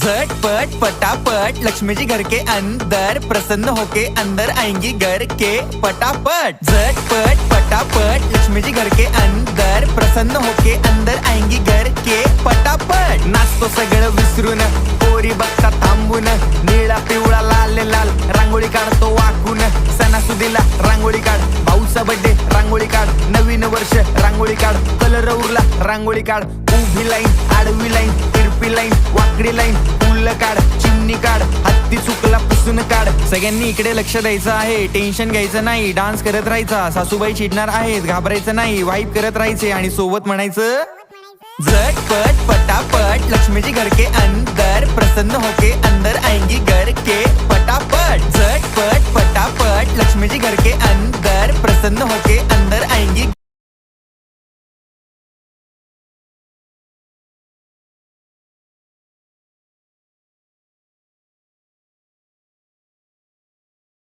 झटपट पटापट लक्ष्मी जी घर के अंदर प्रसन्न होके अंदर आएंगी घर के पटापट। झटपट पटापट लक्ष्मी जी घर के अंदर प्रसन्न होके अंदर आएंगी घर के पटापट। नाचतो सगळं विसरून पोरी बघता थांबून, निळा पिवळा लाल लाल रांगोळी काढतो वाकून। सणासुदीला रांगोळी काढ, भाऊचा बर्थडे रांगोळी काढ, नवीन वर्ष रांगोळी काढ, कलर उरला रांगोळी काढ। उभी लाईन, आडवी लाईन, तिरपी लाईन, वाकडी लाईन, फुल काढ, चिमणी काढ, हत्ती चुकला पुसून काढ। सगळ्यांनी इकडे लक्ष द्यायचं आहे, टेन्शन घ्यायचं नाही, डान्स करत राहायचा। सासूबाई चिडणार आहेत, घाबरायचं नाही, वाईप करत राहायचे आणि सोबत म्हणायचं झटपट पटापट लक्ष्मी जी घर के अंदर प्रसन्न होके अंदर आएंगी घर के पटापट। झटपट पटापट लक्ष्मी जी घर के अंदर प्रसन्न होके अंदर आएंगी